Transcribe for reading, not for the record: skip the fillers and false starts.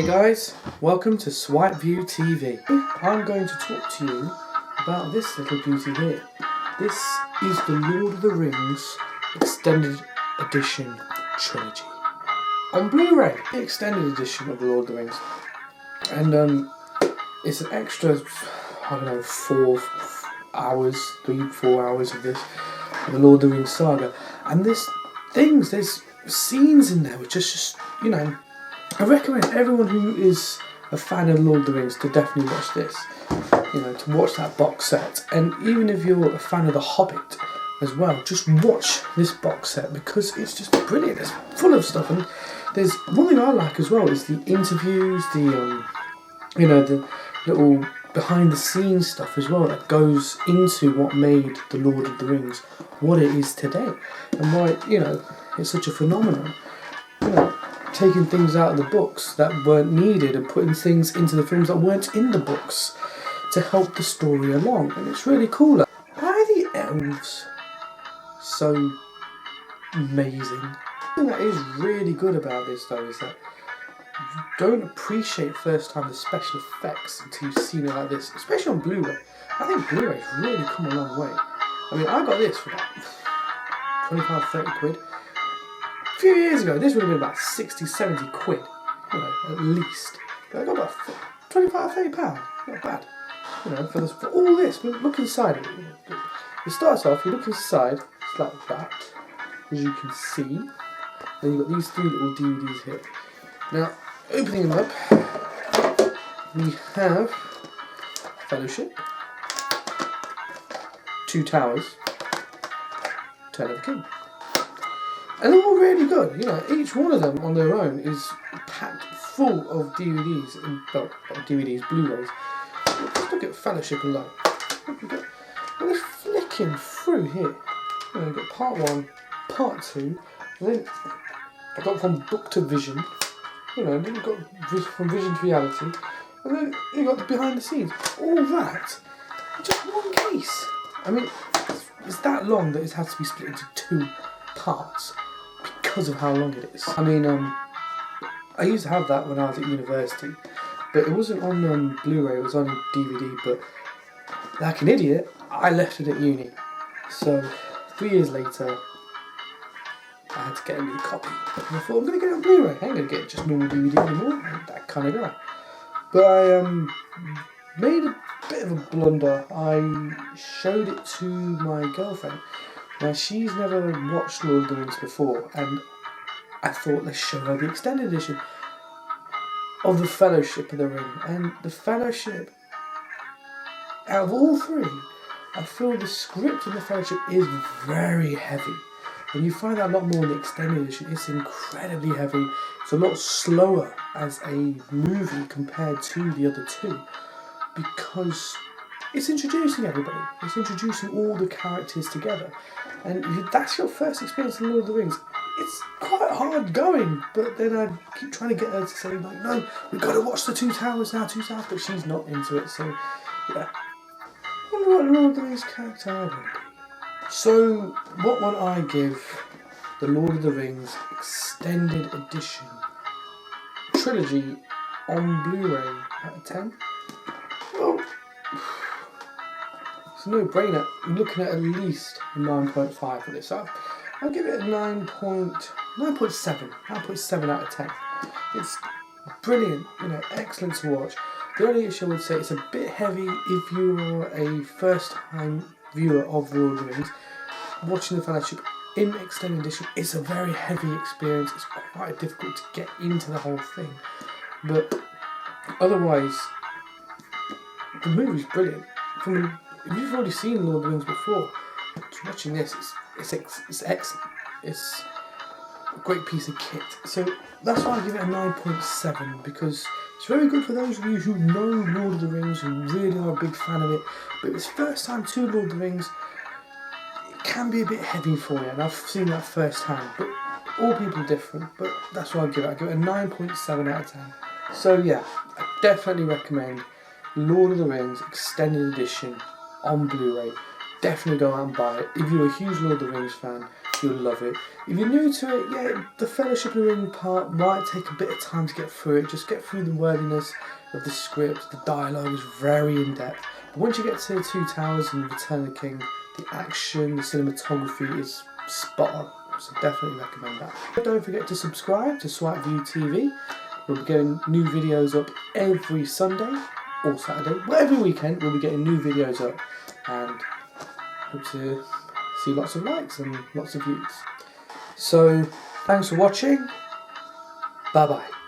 Hey guys, welcome to Swipe View TV. I'm going to talk to you about this little beauty here. This is the Lord of the Rings Extended Edition Trilogy on Blu-ray. The Extended Edition of the Lord of the Rings. And it's an extra, 4 hours, 3-4 hours of this, of the Lord of the Rings saga. And there's scenes in there which just I recommend everyone who is a fan of Lord of the Rings to definitely watch this. To watch that box set. And even if you're a fan of The Hobbit as well, just watch this box set because it's just brilliant. It's full of stuff. And there's one thing I like as well is the interviews, the little behind the scenes stuff as well that goes into what made The Lord of the Rings what it is today and why it's such a phenomenon. Taking things out of the books that weren't needed and putting things into the films that weren't in the books to help the story along, and it's really cool. Why are the elves so amazing? The thing that is really good about this though is that you don't appreciate first time the special effects until you've seen it like this, especially on Blu-ray. I think Blu-ray's really come a long way. I mean, I got this for about 25-30 quid. A few years ago, this would have been about 60-70 quid, at least. But I got about £25-30, not bad. For all this, look inside it. It starts off, you look inside, it's like that, as you can see. Then you've got these 3 little DVDs here. Now, opening them up, we have Fellowship, Two Towers, Return of the King. And they're all really good. Each one of them on their own is packed full of DVDs, Blu-rays. Just look at Fellowship alone. And they're flicking through here. You've got part 1, part 2, and then I got from book to vision. And then you've got from vision to reality, and then you've got the behind the scenes. All that in just one case. I mean, it's that long that it has to be split into 2 parts. Because of how long it is. I mean, I used to have that when I was at university, but it wasn't on Blu-ray, it was on DVD, but like an idiot, I left it at uni. So, 3 years later, I had to get a new copy. And I thought, I'm going to get it on Blu-ray, I ain't going to get just normal DVD anymore, I'm that kind of guy. But I made a bit of a blunder. I showed it to my girlfriend. Now, she's never watched Lord of the Rings before, and I thought, let's show her the extended edition of the Fellowship of the Ring. And the Fellowship, out of all 3, I feel the script in the Fellowship is very heavy. And you find that a lot more in the extended edition. It's incredibly heavy. It's a lot slower as a movie compared to the other 2, because it's introducing everybody. It's introducing all the characters together. And if that's your first experience in Lord of the Rings, it's quite hard going. But then I keep trying to get her to say, no, we've got to watch the Two Towers now, but she's not into it. So, yeah. I wonder what Lord of the Rings character I want to be. So, what would I give the Lord of the Rings Extended Edition Trilogy on Blu-ray out of 10? Well, it's a no-brainer. I'm looking at least a 9.5 for this. So I'll give it a 9.7 out of 10. It's brilliant, excellent to watch. The only issue I would say it's a bit heavy if you're a first-time viewer of Lord of the Rings. Watching the Fellowship in extended edition, it's a very heavy experience. It's quite difficult to get into the whole thing. But otherwise, the movie's brilliant. If you've already seen Lord of the Rings before, watching this, it's excellent. It's a great piece of kit. So that's why I give it a 9.7, because it's very good for those of you who know Lord of the Rings, who really are a big fan of it. But if it's first time to Lord of the Rings, it can be a bit heavy for you, and I've seen that first hand. But all people are different, but that's what I give it. I give it a 9.7 out of 10. So yeah, I definitely recommend Lord of the Rings Extended Edition on Blu-ray. definitely go out and buy it. If you're a huge Lord of the Rings fan, you'll love it. If you're new to it, yeah, the Fellowship of the Ring part might take a bit of time to get through it. Just get through the wordiness of the script. The dialogue is very in-depth. But once you get to the Two Towers and Return of the King, the action, the cinematography is spot on. So definitely recommend that. Don't forget to subscribe to Swipe View TV. We'll be getting new videos up every Sunday or Saturday. Well, every weekend we'll be getting new videos up, and hope to see lots of likes and lots of views. So thanks for watching. Bye bye.